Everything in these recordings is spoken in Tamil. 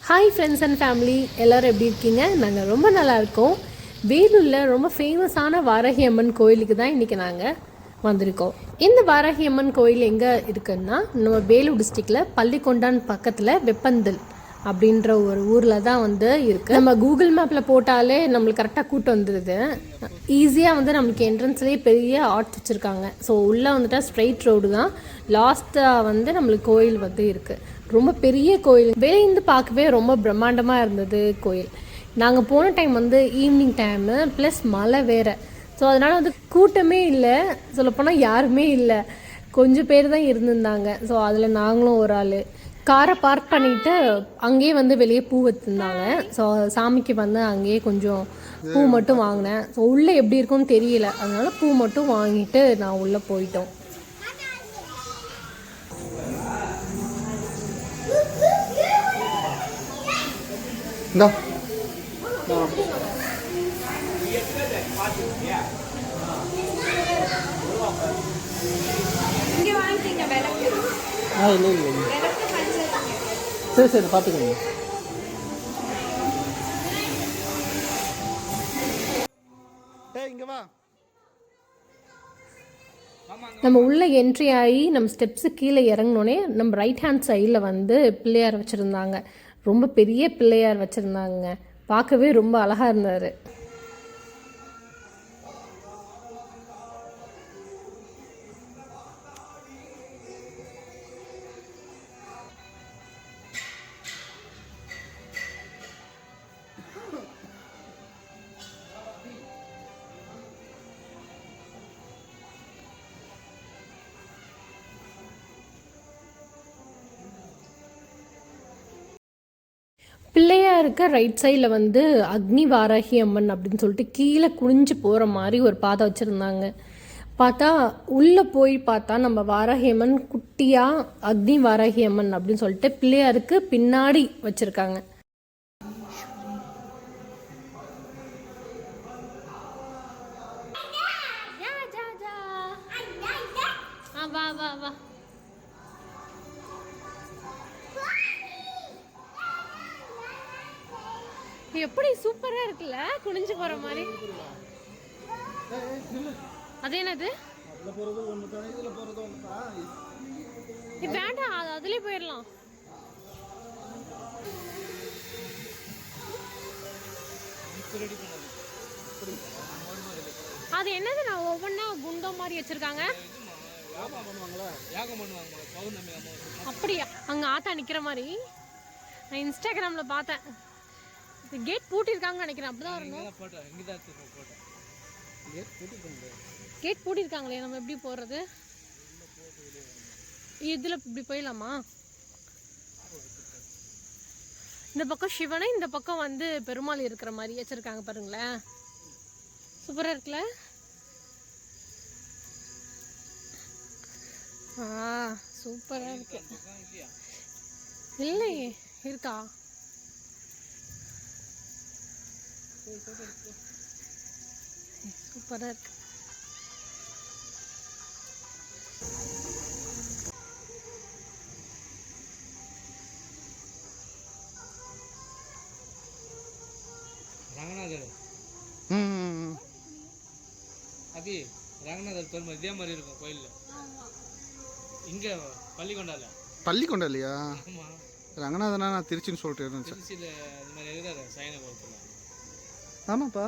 ஹாய் ஃப்ரெண்ட்ஸ் அண்ட் ஃபேமிலி, எல்லோரும் எப்படி இருக்கீங்க? நாங்கள் ரொம்ப நல்லா இருக்கோம். வேலூரில் ரொம்ப ஃபேமஸான வாராகி அம்மன் கோயிலுக்கு தான் இன்றைக்கி நாங்கள் வந்திருக்கோம். இந்த வாராகி அம்மன் கோயில் எங்கே இருக்குன்னா, நம்ம வேலூர் டிஸ்ட்ரிக்டில் பள்ளிக்கொண்டான் பக்கத்தில் வெப்பந்தல் அப்படின்ற ஒரு ஊரில் தான் வந்து இருக்குது. நம்ம கூகுள் மேப்பில் போட்டாலே நம்மளுக்கு கரெக்டாக கூட்டு வந்துடுது. ஈஸியாக வந்து நம்மளுக்கு என்ட்ரன்ஸ்லேயே பெரிய ஆர்ட் வச்சுருக்காங்க. ஸோ உள்ளே வந்துட்டால் ஸ்ட்ரைட் ரோடு தான். லாஸ்ட்டாக வந்து நம்மளுக்கு கோயில் வந்து இருக்குது. ரொம்ப பெரிய கோயில், வெளியிருந்து பார்க்கவே ரொம்ப பிரம்மாண்டமாக இருந்தது கோயில். நாங்கள் போன டைம் வந்து ஈவினிங் டைமு ப்ளஸ் மழை வேறு. ஸோ அதனால் வந்து கூட்டமே இல்லை, சொல்லப்போனால் யாருமே இல்லை, கொஞ்சம் பேர் தான் இருந்திருந்தாங்க. ஸோ அதில் நாங்களும் ஒரு ஆள். காரை பார்க் பண்ணிவிட்டு அங்கேயே வந்து வெளியே பூ வச்சுருந்தாங்க. ஸோ சாமிக்கு வந்து அங்கேயே கொஞ்சம் பூ மட்டும் வாங்கினேன். ஸோ உள்ளே எப்படி இருக்கும்னு தெரியல, அதனால் பூ மட்டும் வாங்கிட்டு நான் உள்ளே போயிட்டோம். சரி சரி பார்த்துக்கோங்க. நம்ம உள்ளே என்ட்ரி ஆகி நம்ம ஸ்டெப்ஸு கீழே இறங்கினோடனே நம்ம ரைட் ஹேண்ட் சைடில் வந்து பிள்ளையார் வச்சுருந்தாங்க. ரொம்ப பெரிய பிள்ளையார் வச்சுருந்தாங்க. பார்க்கவே ரொம்ப அழகாக இருந்தார். பிள்ளையாருக்கு ரைட் சைடில் வந்து அக்னி வாராகி அம்மன் அப்படின்னு சொல்லிட்டு கீழே குனிஞ்சு போகிற மாதிரி ஒரு பாதை வச்சுருந்தாங்க. பார்த்தா உள்ளே போய் பார்த்தா நம்ம வாராகி அம்மன் குட்டியாக அக்னி வாராகி அம்மன் அப்படின்னு சொல்லிட்டு பிள்ளையாருக்கு பின்னாடி வச்சுருக்காங்க. வா வா வா, எப்படி சூப்பரா இருக்குல்ல, குனிஞ்சு போற மாதிரி. அது என்னது? வேண்டாம், அதுலயே போயிடலாம். அது என்னது? நான் ஒவ்வொன்னா குண்டம் மாதிரி வச்சிருக்காங்க. அப்படியா? அங்க ஆத்தா நிக்கிற மாதிரி நான் இன்ஸ்டாகிராம்ல பார்த்தேன். கேட் பூட்டிருக்காங்கன்னு நினைக்கிறேன். அப்படிதான் வரணும். கேட் பூட்டிருக்காங்களே, நம்ம எப்படி போறது? இதுல இப்படி போயிடலாமா? இந்த பக்கம் சிவனை, இந்த பக்கம் வந்து பெருமாள் இருக்கிற மாதிரி வச்சிருக்காங்க பாருங்களேன். சூப்பரா இருக்குல்ல? சூப்பரா இருக்கு. இல்லையே, இருக்கா? சூப்பரா இருக்கு. ரங்கநாதர் அபி ரங்கநாதர் பெருமை இதே மாதிரி இருக்கும் கோயில்ல. இங்க பள்ளிக்கொண்டாலையா? ரங்கநாதனா நான் திருச்சின்னு சொல்லிட்டு இருந்தேன். திருச்சியில இந்த மாதிரி எழுதாரு சைன கோலத்துல. ஆமாப்பா.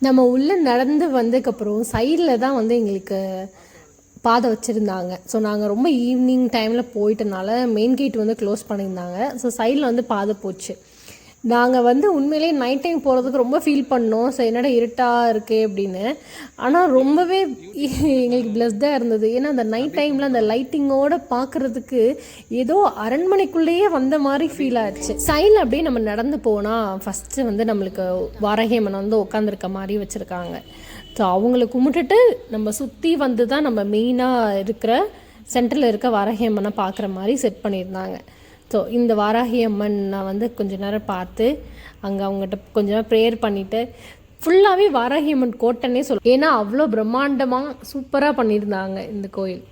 நம்ம உள்ளே நடந்து வந்ததுக்கப்புறம் சைடில் தான் வந்து எங்களுக்கு பாதை வச்சுருந்தாங்க. ஸோ நாங்கள் ரொம்ப ஈவினிங் டைமில் போயிட்டனால மெயின் கேட் வந்து க்ளோஸ் பண்ணியிருந்தாங்க. ஸோ சைடில் வந்து பாதை போச்சு. நாங்கள் வந்து உண்மையிலே நைட் டைம் போகிறதுக்கு ரொம்ப ஃபீல் பண்ணோம். ஸோ என்னடா இருட்டாக இருக்கே அப்படின்னு. ஆனால் ரொம்பவே எங்களுக்கு பிளஸ்டாக இருந்தது. ஏன்னா அந்த நைட் டைமில் அந்த லைட்டிங்கோடு பார்க்குறதுக்கு ஏதோ அரண்மனைக்குள்ளேயே வந்த மாதிரி ஃபீல் ஆச்சு. சைடில் அப்படியே நம்ம நடந்து போனால் ஃபஸ்ட்டு வந்து நம்மளுக்கு வாராகி அம்மன் வந்து உட்காந்துருக்க மாதிரி வச்சுருக்காங்க. ஸோ அவங்கள கும்பிட்டுட்டு நம்ம சுற்றி வந்து தான் நம்ம மெயினாக இருக்கிற சென்டரில் இருக்க வாராகி அம்மனை பார்க்குற மாதிரி செட் பண்ணியிருந்தாங்க. ஸோ இந்த வாராகி அம்மன் நான் வந்து கொஞ்ச நேரம் பார்த்து அங்கே அவங்ககிட்ட கொஞ்சமாக ப்ரேயர் பண்ணிவிட்டு ஃபுல்லாகவே வாராகி அம்மன் கோட்டைன்னே சொல்லுவோம். ஏன்னா அவ்வளோ பிரம்மாண்டமாக சூப்பராக பண்ணியிருந்தாங்க இந்த கோயில்.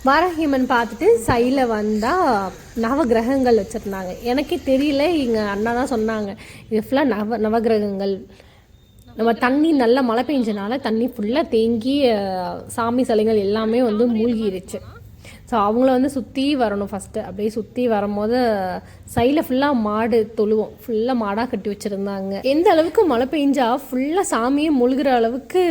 வாராகியம்மன் பார்த்துட்டு சைடில் வந்தால் நவகிரகங்கள் வச்சுருந்தாங்க. எனக்கே தெரியல, எங்கள் அண்ணா தான் சொன்னாங்க இது ஃபுல்லாக நவகிரகங்கள். நம்ம தண்ணி நல்லா மழை பெஞ்சனால தண்ணி ஃபுல்லாக தேங்கி சாமி சிலைகள் எல்லாமே வந்து மூழ்கிருச்சு. ஸோ அவங்கள வந்து சுற்றி வரணும் ஃபஸ்ட்டு. அப்படியே சுற்றி வரும்போது சைடில் ஃபுல்லாக மாடு தொழுவோம், ஃபுல்லாக மாடாக கட்டி வச்சுருந்தாங்க. எந்த அளவுக்கு மழை பெஞ்சா ஃபுல்லாக சாமியே மூழ்கிற அளவுக்கு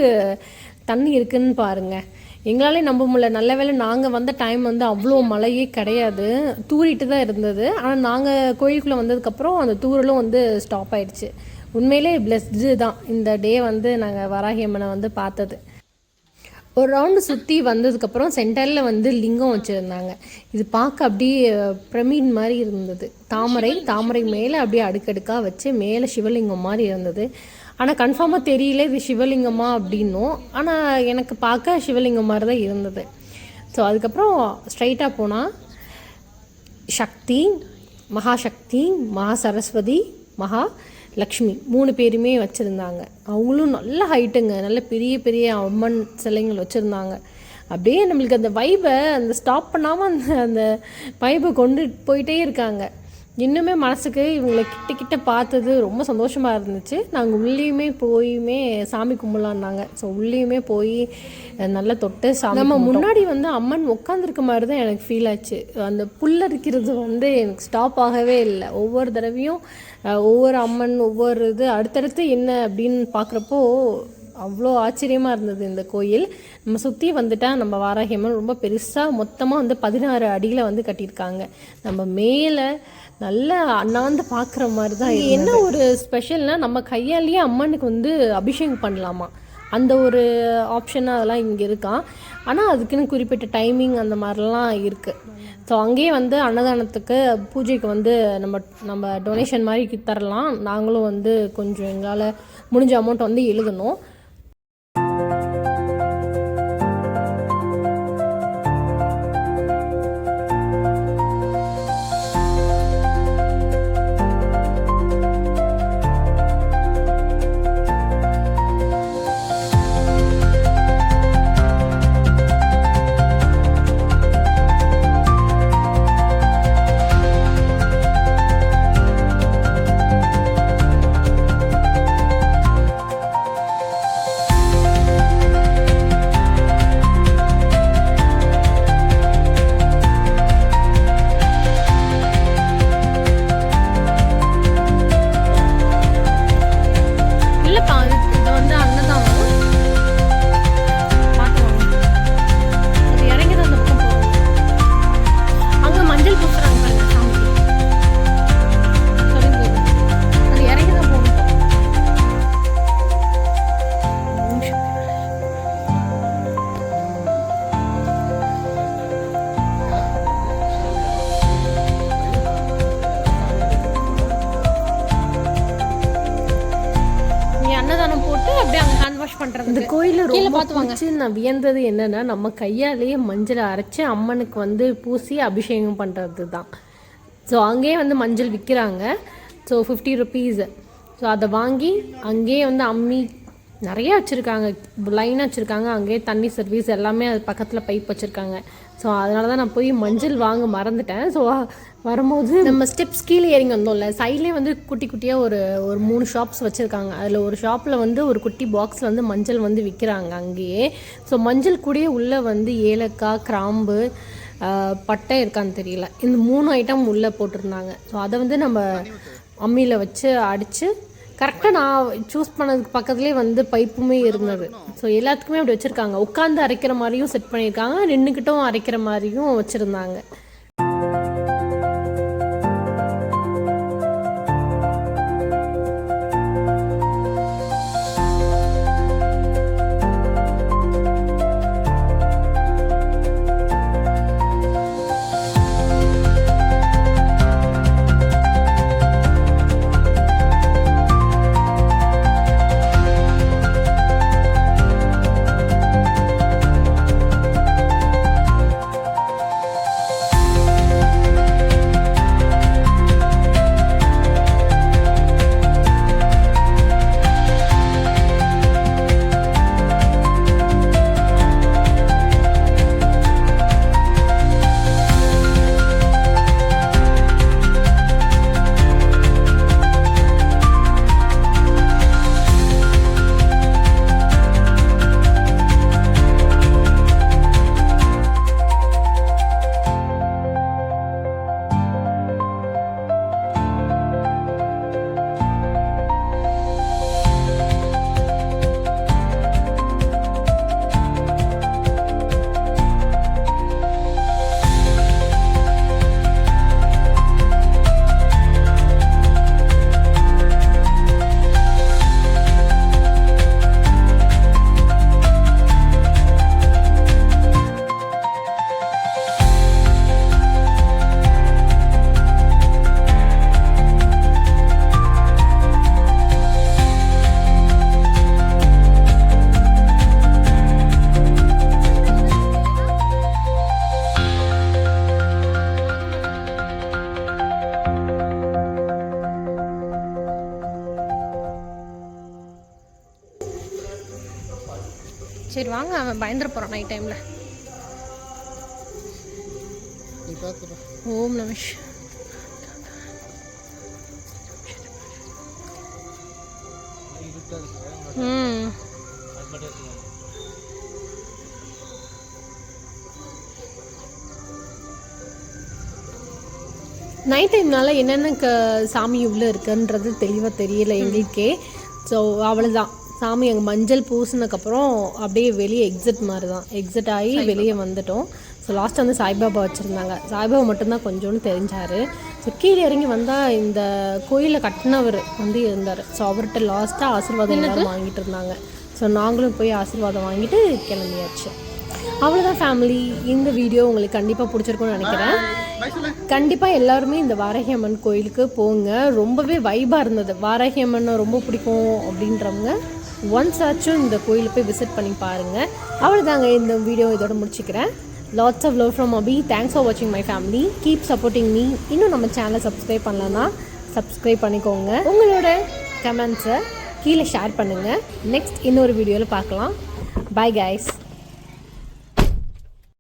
தண்ணி இருக்குன்னு பாருங்கள். எங்களாலே நம்ப முடியல. நல்ல வேளை நாங்கள் வந்த டைம் வந்து அவ்வளோ மழையே கிடையாது, தூரிட்டு தான் இருந்தது. ஆனால் நாங்கள் கோயிலுக்குள்ளே வந்ததுக்கப்புறம் அந்த தூரலும் வந்து ஸ்டாப் ஆயிடுச்சு. உண்மையிலே பிளஸ்டு தான் இந்த டே வந்து நாங்கள் வராகி அம்மனை வந்து பார்த்தது. ஒரு ரவுண்டு சுற்றி வந்ததுக்கப்புறம் சென்டரில் வந்து லிங்கம் வச்சுருந்தாங்க. இது பார்க்க அப்படியே பிரமிட் மாதிரி இருந்தது. தாமரை மேலே அப்படியே அடுக்கடுக்காக வச்சு மேலே சிவலிங்கம் மாதிரி இருந்தது. ஆனால் கன்ஃபார்மாக தெரியல இது சிவலிங்கமா அப்படின்னும். ஆனால் எனக்கு பார்க்க சிவலிங்கம் மாதிரி தான் இருந்தது. ஸோ அதுக்கப்புறம் ஸ்ட்ரைட்டாக போனால் சக்தி, மகாசக்தி, மகா சரஸ்வதி, மகா லக்ஷ்மி 3 பேருமே வச்சுருந்தாங்க. அவங்களும் நல்ல ஹைட்டுங்க, நல்ல பெரிய பெரிய அம்மன் சிலைங்கள் வச்சுருந்தாங்க. அப்படியே நம்மளுக்கு அந்த வைபை அந்த ஸ்டாப் பண்ணாமல் அந்த வைபை கொண்டு போயிட்டே இருக்காங்க. இன்னுமே மனசுக்கு இவங்களை கிட்ட பார்த்தது ரொம்ப சந்தோஷமாக இருந்துச்சு. நாங்கள் உள்ளேயுமே போயுமே சாமி கும்பிடலான்னாங்க. ஸோ உள்ளேயுமே போய் நல்லா தொட்டு சாமி நம்ம முன்னாடி வந்து அம்மன் உட்காந்துருக்க மாதிரி தான் எனக்கு ஃபீல் ஆச்சு. அந்த புல்லரிக்கிறது வந்து எனக்கு ஸ்டாப் ஆகவே இல்லை. ஒவ்வொரு தடவையும் ஒவ்வொரு அம்மன் ஒவ்வொரு இது அடுத்தடுத்து என்ன அப்படின்னு பார்க்குறப்போ அவ்வளோ ஆச்சரியமாக இருந்தது இந்த கோயில். நம்ம சுற்றி வந்துட்டால் நம்ம வாராகி அம்மன் ரொம்ப பெருசாக மொத்தமாக வந்து 16 அடியில் வந்து கட்டியிருக்காங்க. நம்ம மேலே நல்லா அண்ணாந்து பார்க்குற மாதிரி தான். என்ன ஒரு ஸ்பெஷல்னால் நம்ம கையாலேயே அம்மனுக்கு வந்து அபிஷேகம் பண்ணலாமா, அந்த ஒரு ஆப்ஷன் அதெல்லாம் இங்கே இருக்கான். ஆனால் அதுக்குன்னு குறிப்பிட்ட டைமிங் அந்த மாதிரிலாம் இருக்குது. ஸோ அங்கேயே வந்து அன்னதானத்துக்கு பூஜைக்கு வந்து நம்ம டொனேஷன் மாதிரி தரலாம். நாங்களும் வந்து கொஞ்சம் எங்களால் முடிஞ்ச அமௌண்ட் வந்து எழுதணும். இந்த கோயிலில் ரொம்ப பிடிச்சி நான் வியந்தது என்னென்னா, நம்ம கையாலேயே மஞ்சளை அரைச்சி அம்மனுக்கு வந்து பூசி அபிஷேகம் பண்ணுறது தான். ஸோ அங்கேயே வந்து மஞ்சள் விற்கிறாங்க. So 50 rupees. ஸோ அதை வாங்கி அங்கேயே வந்து அம்மி நிறைய வச்சுருக்காங்க, லைனாக வச்சுருக்காங்க. அங்கேயே தண்ணி சர்வீஸ் எல்லாமே அது பக்கத்தில் பைப் வச்சுருக்காங்க. ஸோ அதனால தான் நான் போய் மஞ்சள் வாங்க மறந்துட்டேன். ஸோ வரும்போது நம்ம ஸ்டெப்ஸ் கீழே இறங்கி வந்தோம்ல, சைட்லேயே வந்து குட்டி குட்டியாக ஒரு 3 ஷாப்ஸ் வச்சுருக்காங்க. அதில் ஒரு ஷாப்பில் வந்து ஒரு குட்டி பாக்ஸில் வந்து மஞ்சள் வந்து விற்கிறாங்க அங்கேயே. ஸோ மஞ்சள் கூடயே உள்ளே வந்து ஏலக்காய், கிராம்பு, பட்டை இருக்கான்னு தெரியல, இந்த 3 ஐட்டம் உள்ளே போட்டிருந்தாங்க. ஸோ அதை வந்து நம்ம அம்மியில் வச்சு அடித்து கரெக்டாக நான் சூஸ் பண்ணதுக்கு பக்கத்துலேயே வந்து பைப்புமே இருந்தது. ஸோ எல்லாத்துக்குமே அப்படி வச்சுருக்காங்க. உட்காந்து அரைக்கிற மாதிரியும் செட் பண்ணியிருக்காங்க, நின்றுக்கிட்டும் அரைக்கிற மாதிரியும் வச்சுருந்தாங்க. சரி வாங்க, அவன் பயந்துட போகிறான் நைட் டைமில். நீ பார்த்துப்பா. ஓம் நமஷ். நைட் டைம்னால என்னென்ன சாமி உள்ளே இருக்குன்றது தெளிவாக தெரியல எங்களுக்கே. ஸோ அவ்வளோதான், சாமி அங்கே மஞ்சள் பூசினதுக்கப்புறம் அப்படியே வெளியே எக்ஸிட் ஆகி வெளியே வந்துட்டோம். ஸோ லாஸ்ட்டு வந்து சாய்பாபா வச்சுருந்தாங்க. சாய்பாபா மட்டும்தான் கொஞ்சோன்னு தெரிஞ்சார். ஸோ கீழே இறங்கி வந்தால் இந்த கோயிலை கட்டினவர் வந்து இருந்தார். ஸோ அவர்கிட்ட லாஸ்ட்டாக ஆசீர்வாதம் எல்லாரும் வாங்கிட்டு இருந்தாங்க. ஸோ நாங்களும் போய் ஆசீர்வாதம் வாங்கிட்டு கிளம்பியாச்சு. அவ்வளோதான் ஃபேமிலி. இந்த வீடியோ உங்களுக்கு கண்டிப்பாக பிடிச்சிருக்குன்னு நினைக்கிறேன். கண்டிப்பாக எல்லாருமே இந்த வாராகி அம்மன் கோயிலுக்கு போங்க. ரொம்பவே வைபாக இருந்தது. வாராகி அம்மன் ரொம்ப பிடிக்கும் அப்படின்றவங்க ஒன்ஸ் ஆச்சும் இந்த கோயிலை போய் விசிட் பண்ணி பாருங்கள். அவ்வளோதாங்க, இந்த வீடியோ இதோட முடிச்சுக்கிறேன். Lots of love from Abhi. Thanks for வாட்சிங் my family. Keep supporting me. இன்னும் நம்ம சேனலை சப்ஸ்கிரைப் பண்ணலன்னா சப்ஸ்கிரைப் பண்ணிக்கோங்க. உங்களோட கமெண்ட்ஸை கீழே ஷேர் பண்ணுங்கள். நெக்ஸ்ட் இன்னொரு வீடியோவில் பார்க்கலாம். Bye guys.